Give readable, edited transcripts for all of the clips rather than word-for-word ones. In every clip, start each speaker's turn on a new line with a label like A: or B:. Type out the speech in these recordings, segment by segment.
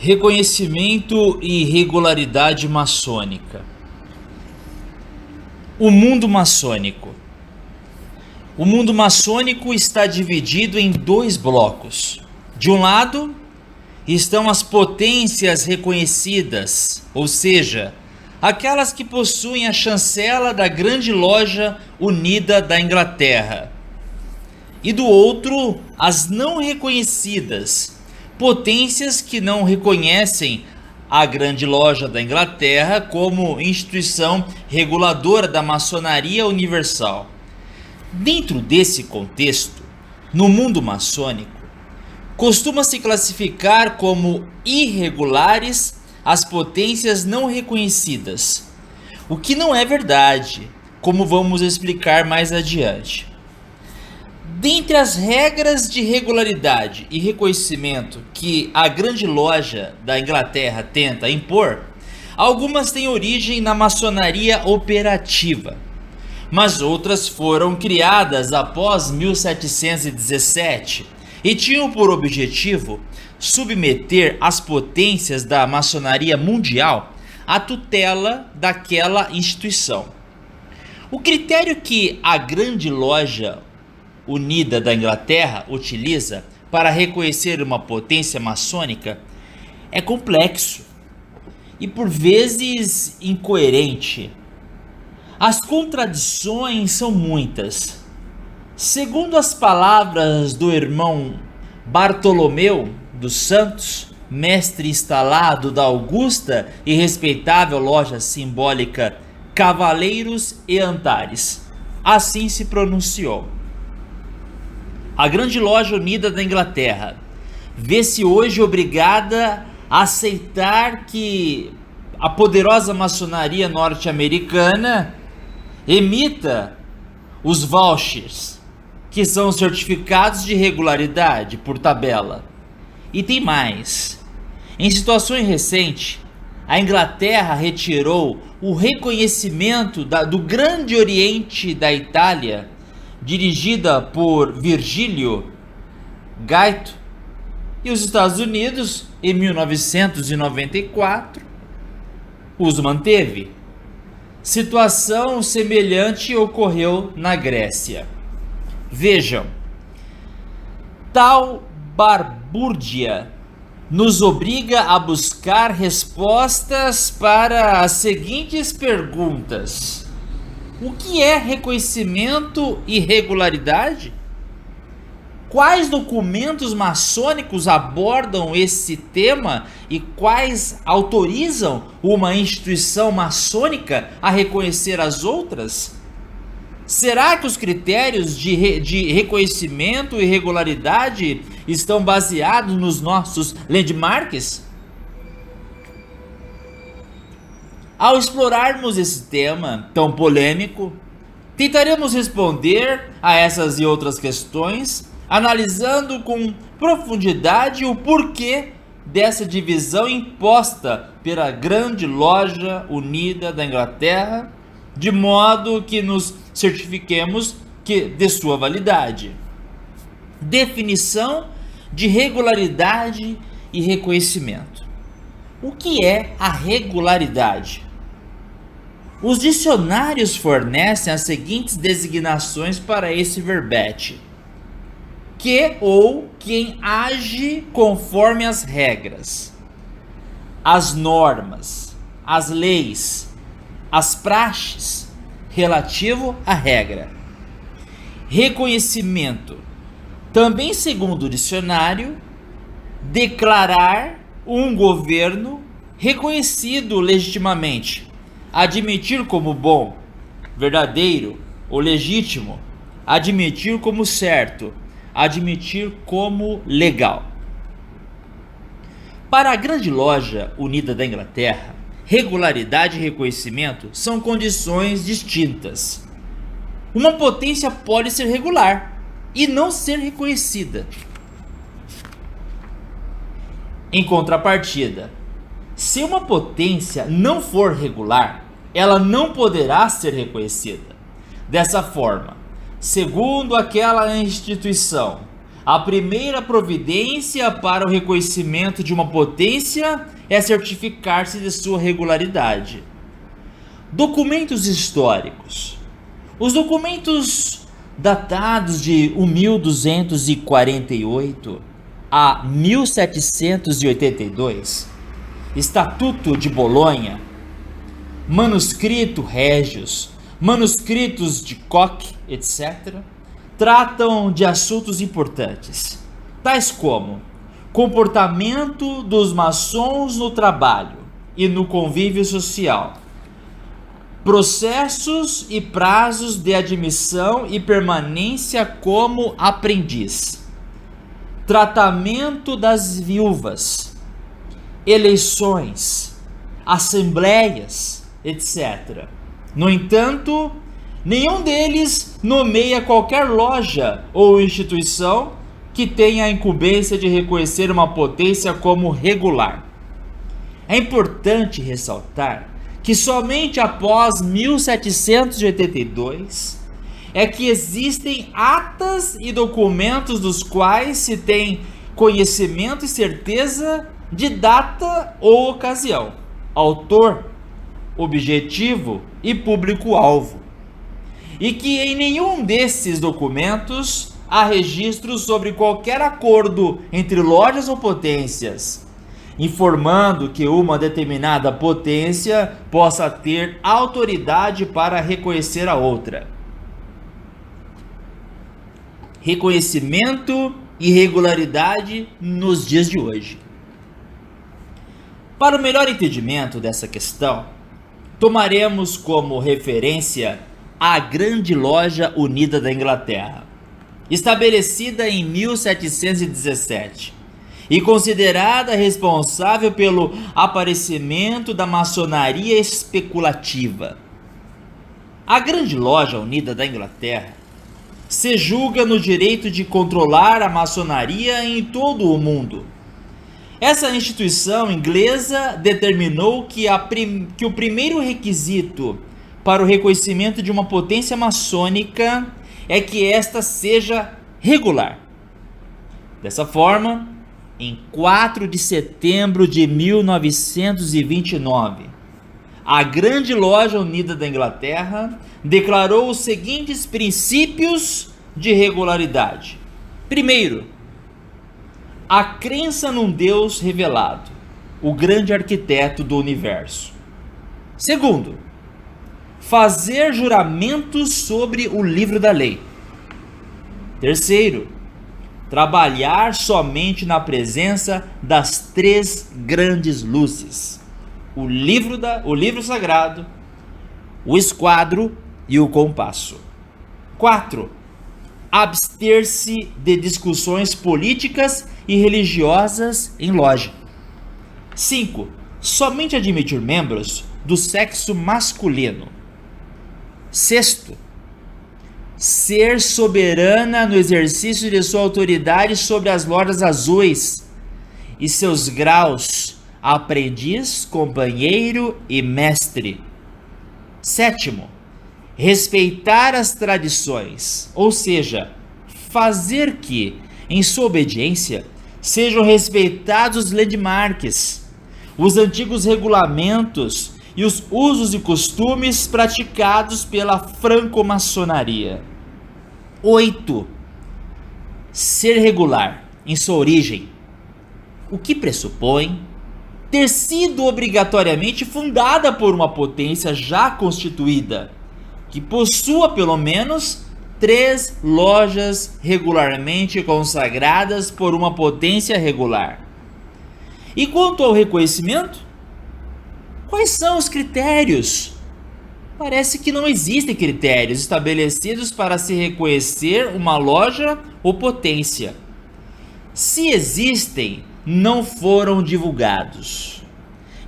A: Reconhecimento e regularidade maçônica. O mundo maçônico. O mundo maçônico está dividido em dois blocos. De um lado, estão as potências reconhecidas, ou seja, aquelas que possuem a chancela da Grande Loja Unida da Inglaterra. E do outro, as não reconhecidas, potências que não reconhecem a Grande Loja da Inglaterra como instituição reguladora da maçonaria universal. Dentro desse contexto, no mundo maçônico, costuma-se classificar como irregulares as potências não reconhecidas, o que não é verdade, como vamos explicar mais adiante. Dentre as regras de regularidade e reconhecimento que a Grande Loja da Inglaterra tenta impor, algumas têm origem na maçonaria operativa, mas outras foram criadas após 1717 e tinham por objetivo submeter as potências da maçonaria mundial à tutela daquela instituição. O critério que a Grande Loja Unida da Inglaterra utiliza para reconhecer uma potência maçônica é complexo e por vezes incoerente. As contradições são muitas. Segundo as palavras do irmão Bartolomeu dos Santos, mestre instalado da augusta e respeitável loja simbólica Cavaleiros e Antares, assim se pronunciou: a Grande Loja Unida da Inglaterra vê-se hoje obrigada a aceitar que a poderosa maçonaria norte-americana emita os vouchers, que são certificados de regularidade por tabela. E tem mais. Em situações recentes, a Inglaterra retirou o reconhecimento do Grande Oriente da Itália, dirigida por Virgílio Gaito, e os Estados Unidos, em 1994, os manteve. Situação semelhante ocorreu na Grécia. Vejam, tal balbúrdia nos obriga a buscar respostas para as seguintes perguntas: o que é reconhecimento e regularidade? Quais documentos maçônicos abordam esse tema e quais autorizam uma instituição maçônica a reconhecer as outras? Será que os critérios de reconhecimento e regularidade estão baseados nos nossos landmarks? Ao explorarmos esse tema tão polêmico, tentaremos responder a essas e outras questões, analisando com profundidade o porquê dessa divisão imposta pela Grande Loja Unida da Inglaterra, de modo que nos certifiquemos de sua validade. Definição de regularidade e reconhecimento. O que é a regularidade? Os dicionários fornecem as seguintes designações para esse verbete: que ou quem age conforme as regras, as normas, as leis, as praxes relativo à regra. Reconhecimento, também segundo o dicionário, declarar um governo reconhecido legitimamente, admitir como bom, verdadeiro ou legítimo, admitir como certo, admitir como legal. Para a Grande Loja Unida da Inglaterra, regularidade e reconhecimento são condições distintas. Uma potência pode ser regular e não ser reconhecida. Em contrapartida, se uma potência não for regular, ela não poderá ser reconhecida. Dessa forma, segundo aquela instituição, A primeira providência para o reconhecimento de uma potência é certificar-se de sua regularidade. Documentos históricos. Os documentos datados de 1248 a 1782, Estatuto de Bolonha, Manuscrito Régios, manuscritos de Koch, etc., tratam de assuntos importantes, tais como comportamento dos maçons no trabalho e no convívio social, processos e prazos de admissão e permanência como aprendiz, tratamento das viúvas, eleições, assembleias, etc. No entanto, nenhum deles nomeia qualquer loja ou instituição que tenha a incumbência de reconhecer uma potência como regular. É importante ressaltar que somente após 1782 é que existem atas e documentos dos quais se tem conhecimento e certeza de data ou ocasião, autor, objetivo e público-alvo, e que em nenhum desses documentos há registro sobre qualquer acordo entre lojas ou potências, informando que uma determinada potência possa ter autoridade para reconhecer a outra. Reconhecimento e regularidade nos dias de hoje. Para o melhor entendimento dessa questão, tomaremos como referência a Grande Loja Unida da Inglaterra, estabelecida em 1717 e considerada responsável pelo aparecimento da maçonaria especulativa. A Grande Loja Unida da Inglaterra se julga no direito de controlar a maçonaria em todo o mundo. Essa instituição inglesa determinou que o primeiro requisito para o reconhecimento de uma potência maçônica é que esta seja regular. Dessa forma, em 4 de setembro de 1929, a Grande Loja Unida da Inglaterra declarou os seguintes princípios de regularidade. Primeiro, a crença num Deus revelado, o grande arquiteto do universo. Segundo, fazer juramentos sobre o livro da lei. Terceiro, trabalhar somente na presença das três grandes luzes: o livro sagrado, o esquadro e o compasso. 4. Abster-se de discussões políticas e religiosas em loja. 5. Somente admitir membros do sexo masculino. 6. Ser soberana no exercício de sua autoridade sobre as lojas azuis e seus graus: aprendiz, companheiro e mestre. 7. Respeitar as tradições, ou seja, fazer que, em sua obediência, sejam respeitados os landmarks, os antigos regulamentos e os usos e costumes praticados pela franco-maçonaria. 8. Ser regular em sua origem, o que pressupõe ter sido obrigatoriamente fundada por uma potência já constituída, que possua pelo menos 3 lojas regularmente consagradas por uma potência regular. E quanto ao reconhecimento, quais são os critérios? Parece que não existem critérios estabelecidos para se reconhecer uma loja ou potência. Se existem, não foram divulgados.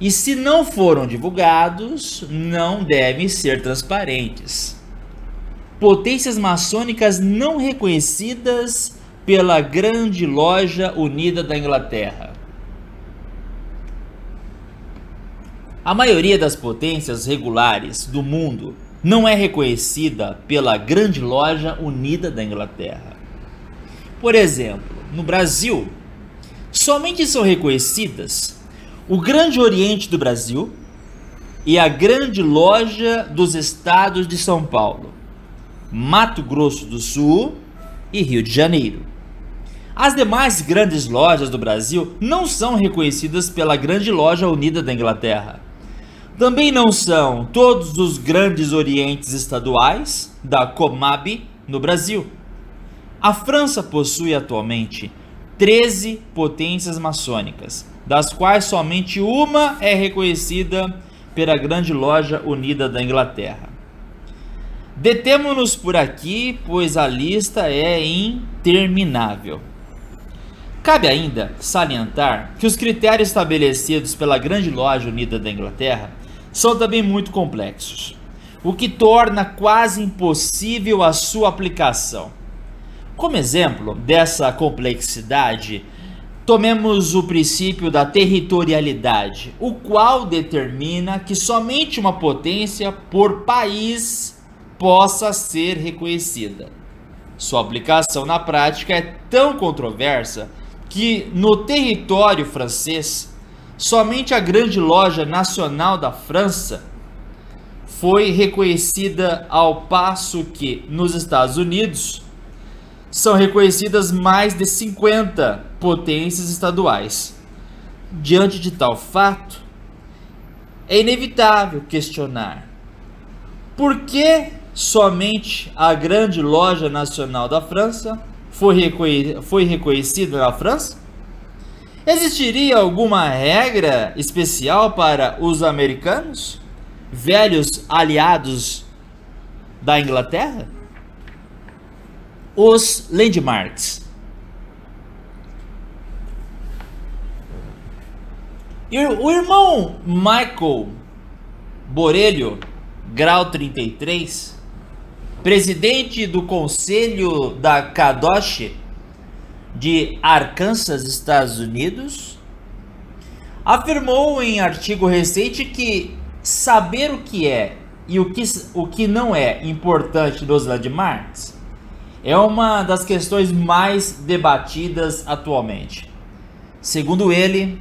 A: E se não foram divulgados, não devem ser transparentes. Potências maçônicas não reconhecidas pela Grande Loja Unida da Inglaterra. A maioria das potências regulares do mundo não é reconhecida pela Grande Loja Unida da Inglaterra. Por exemplo, no Brasil, somente são reconhecidas o Grande Oriente do Brasil e a Grande Loja dos Estados de São Paulo, Mato Grosso do Sul e Rio de Janeiro. As demais grandes lojas do Brasil não são reconhecidas pela Grande Loja Unida da Inglaterra. Também não são todos os grandes orientes estaduais da Comab no Brasil. A França possui atualmente 13 potências maçônicas, das quais somente uma é reconhecida pela Grande Loja Unida da Inglaterra. Detemo-nos por aqui, pois a lista é interminável. Cabe ainda salientar que os critérios estabelecidos pela Grande Loja Unida da Inglaterra são também muito complexos, o que torna quase impossível a sua aplicação. Como exemplo dessa complexidade, tomemos o princípio da territorialidade, o qual determina que somente uma potência por país possa ser reconhecida. Sua aplicação na prática é tão controversa que no território francês, somente a Grande Loja Nacional da França foi reconhecida, ao passo que nos Estados Unidos são reconhecidas mais de 50 potências estaduais. Diante de tal fato, é inevitável questionar: por que somente a Grande Loja Nacional da França foi reconhecida na França? Existiria alguma regra especial para os americanos, velhos aliados da Inglaterra? Os landmarks. O irmão Michael Borello, grau 33, presidente do Conselho da Kadosh de Arkansas, Estados Unidos, afirmou em artigo recente que saber o que é e o que não é importante dos landmarks é uma das questões mais debatidas atualmente. Segundo ele,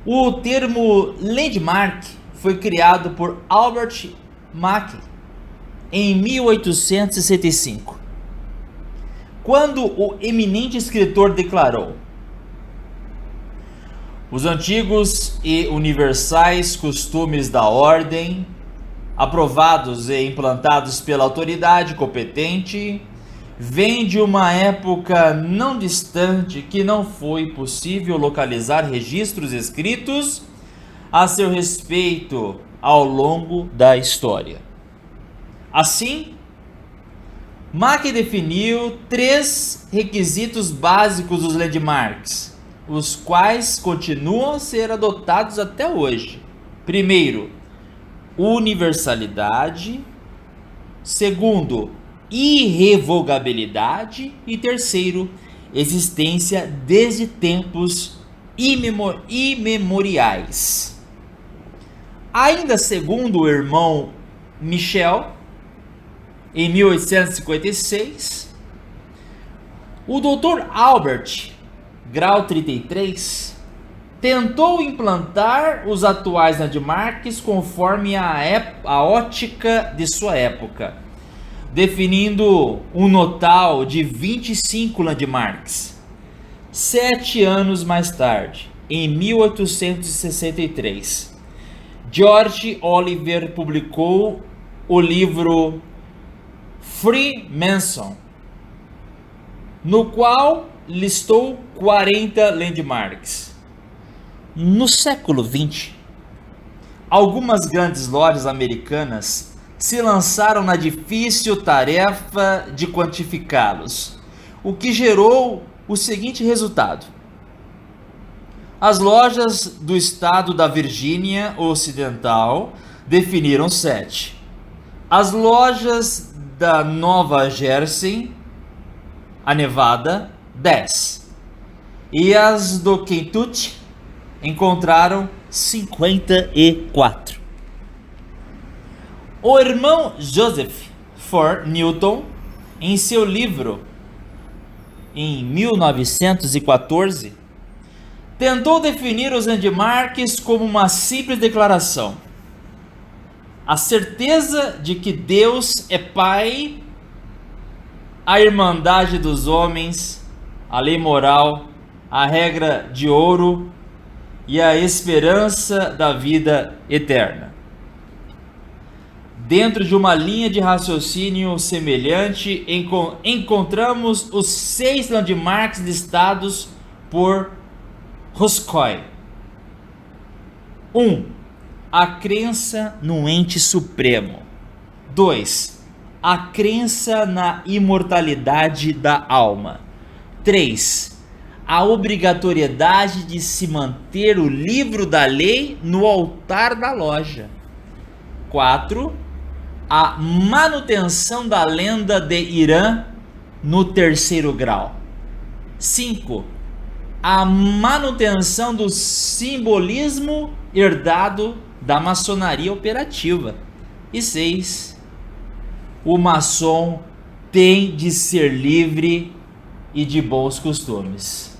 A: o termo landmark foi criado por Albert Mackey em 1865, quando o eminente escritor declarou: os antigos e universais costumes da ordem, aprovados e implantados pela autoridade competente, vêm de uma época não distante que não foi possível localizar registros escritos a seu respeito ao longo da história. Assim, Mackey definiu 3 requisitos básicos dos landmarks, os quais continuam a ser adotados até hoje. Primeiro, universalidade. Segundo, irrevogabilidade. E terceiro, existência desde tempos imemoriais. Ainda segundo o irmão Michel, em 1856, o Dr. Albert, grau 33, tentou implantar os atuais landmarks conforme a ótica de sua época, definindo um total de 25 landmarks. 7 anos mais tarde, em 1863, George Oliver publicou o livro Freemason, no qual listou 40 landmarks. No século XX, algumas grandes lojas americanas se lançaram na difícil tarefa de quantificá-los, o que gerou o seguinte resultado: as lojas do estado da Virgínia Ocidental definiram 7, as lojas da Nova Jersey, a Nevada, 10, e as do Kentucky encontraram 54. O irmão Joseph Ford Newton, em seu livro em 1914, tentou definir os landmarks como uma simples declaração: a certeza de que Deus é Pai, a irmandade dos homens, a lei moral, a regra de ouro e a esperança da vida eterna. Dentro de uma linha de raciocínio semelhante, encontramos os 6 landmarks listados por Roscoe. 1. A crença no ente supremo. 2. A crença na imortalidade da alma. 3. A obrigatoriedade de se manter o livro da lei no altar da loja. 4. A manutenção da lenda de Irã no 3º grau. 5. A manutenção do simbolismo herdado da maçonaria operativa. E 6. O maçom tem de ser livre e de bons costumes.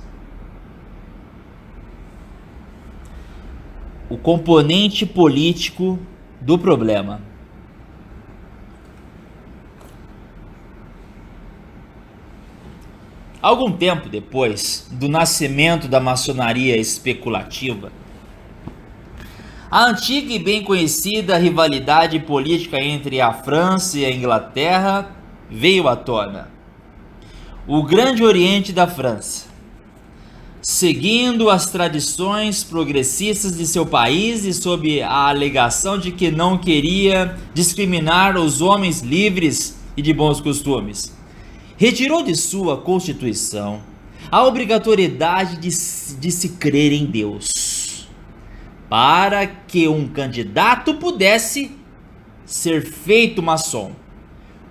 A: O componente político do problema. Algum tempo depois do nascimento da maçonaria especulativa, a antiga e bem conhecida rivalidade política entre a França e a Inglaterra veio à tona. O Grande Oriente da França, seguindo as tradições progressistas de seu país e sob a alegação de que não queria discriminar os homens livres e de bons costumes, retirou de sua Constituição a obrigatoriedade de se crer em Deus, para que um candidato pudesse ser feito maçom.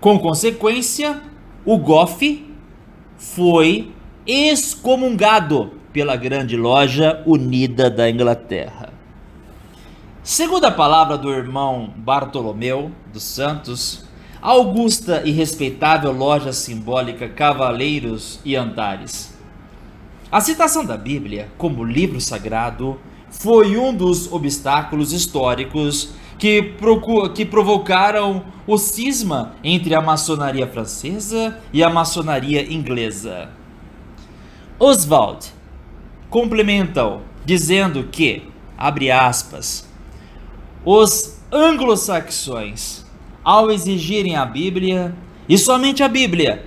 A: Com consequência, o Goff foi excomungado pela Grande Loja Unida da Inglaterra. Segundo a palavra do irmão Bartolomeu dos Santos, a augusta e respeitável loja simbólica Cavaleiros e Antares. A citação da Bíblia como livro sagrado foi um dos obstáculos históricos que provocaram o cisma entre a maçonaria francesa e a maçonaria inglesa. Oswald complementou dizendo que, abre aspas, os anglo-saxões, ao exigirem a Bíblia, e somente a Bíblia,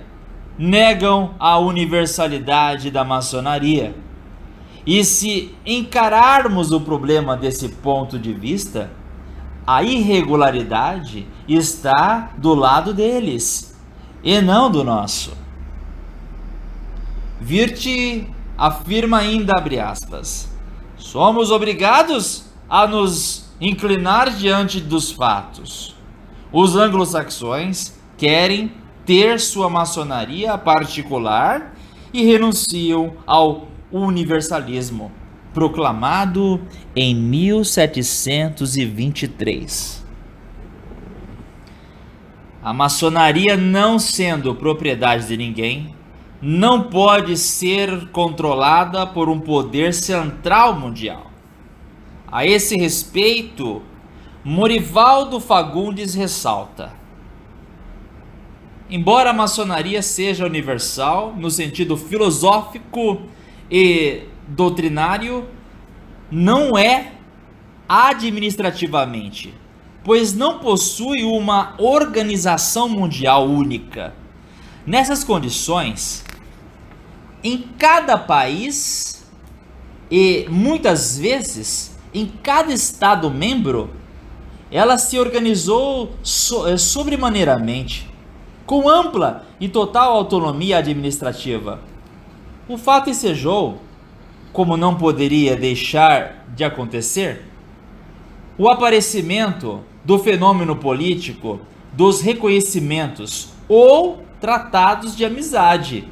A: negam a universalidade da maçonaria. E se encararmos o problema desse ponto de vista, a irregularidade está do lado deles, e não do nosso. Wirth afirma ainda, abre aspas, somos obrigados a nos inclinar diante dos fatos. Os anglo-saxões querem ter sua maçonaria particular e renunciam ao universalismo, proclamado em 1723. A maçonaria, não sendo propriedade de ninguém, não pode ser controlada por um poder central mundial. A esse respeito, Morivaldo Fagundes ressalta: embora a maçonaria seja universal no sentido filosófico e doutrinário, não é administrativamente, pois não possui uma organização mundial única. Nessas condições, em cada país e muitas vezes em cada estado membro, ela se organizou sobremaneiramente, com ampla e total autonomia administrativa. O fato ensejou, como não poderia deixar de acontecer, o aparecimento do fenômeno político dos reconhecimentos ou tratados de amizade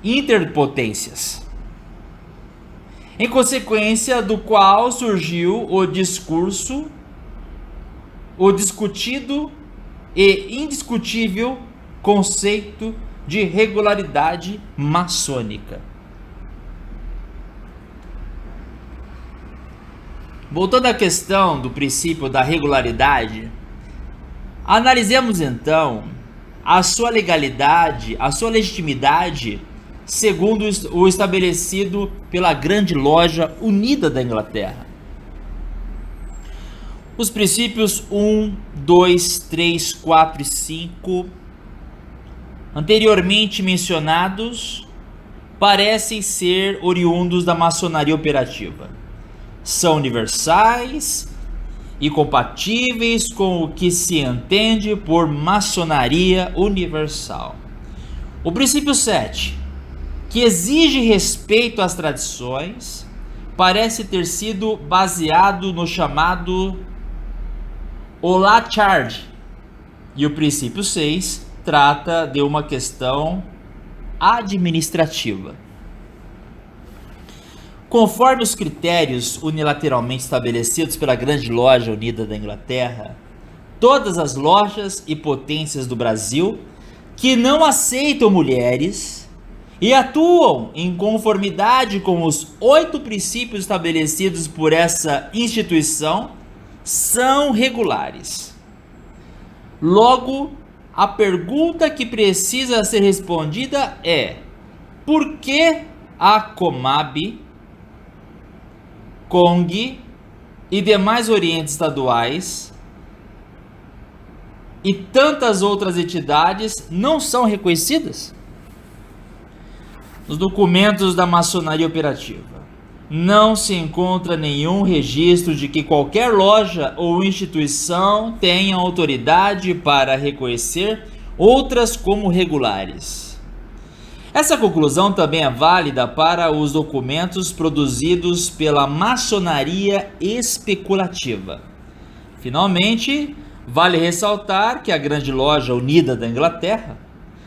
A: interpotências, em consequência do qual surgiu o discutido e indiscutível conceito de regularidade maçônica. Voltando à questão do princípio da regularidade, analisemos então a sua legalidade, a sua legitimidade, segundo o estabelecido pela Grande Loja Unida da Inglaterra. Os princípios 1, 2, 3, 4 e 5, anteriormente mencionados, parecem ser oriundos da maçonaria operativa. São universais e compatíveis com o que se entende por maçonaria universal. O princípio 7, que exige respeito às tradições, parece ter sido baseado no chamado Ola Charge. E o princípio 6 trata de uma questão administrativa. Conforme os critérios unilateralmente estabelecidos pela Grande Loja Unida da Inglaterra, todas as lojas e potências do Brasil que não aceitam mulheres e atuam em conformidade com os 8 princípios estabelecidos por essa instituição são regulares. Logo, a pergunta que precisa ser respondida é: por que a Comab, CONG e demais orientes estaduais e tantas outras entidades não são reconhecidas? Nos documentos da maçonaria operativa, não se encontra nenhum registro de que qualquer loja ou instituição tenha autoridade para reconhecer outras como regulares. Essa conclusão também é válida para os documentos produzidos pela maçonaria especulativa. Finalmente, vale ressaltar que a Grande Loja Unida da Inglaterra,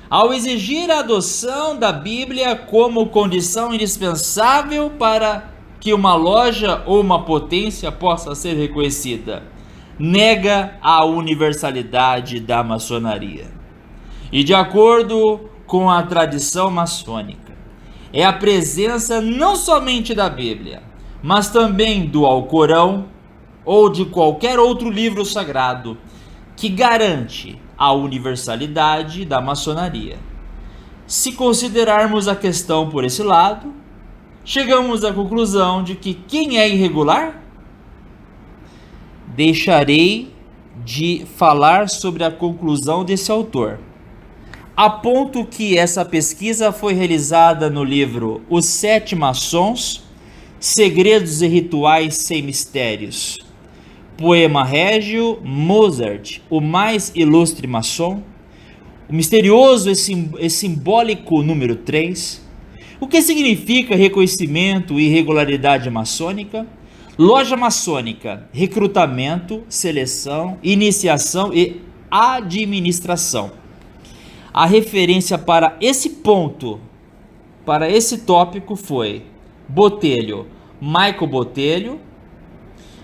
A: ao exigir a adoção da Bíblia como condição indispensável para que uma loja ou uma potência possa ser reconhecida, nega a universalidade da maçonaria. E de acordo com a tradição maçônica, é a presença não somente da Bíblia, mas também do Alcorão ou de qualquer outro livro sagrado que garante a universalidade da maçonaria. Se considerarmos a questão por esse lado, chegamos à conclusão de que quem é irregular? Deixarei de falar sobre a conclusão desse autor. Aponto que essa pesquisa foi realizada no livro Os Sete Maçons, Segredos e Rituais Sem Mistérios, Poema Régio, Mozart, o mais ilustre maçom, o misterioso e simbólico número 3, o que significa reconhecimento e regularidade maçônica, loja maçônica, recrutamento, seleção, iniciação e administração. A referência para esse ponto, para esse tópico foi Botelho, Michael Botelho,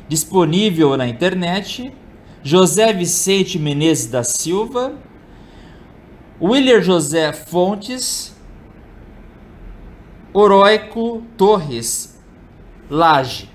A: disponível na internet, José Vicente Menezes da Silva, Willer José Fontes, Oroico Torres Lage.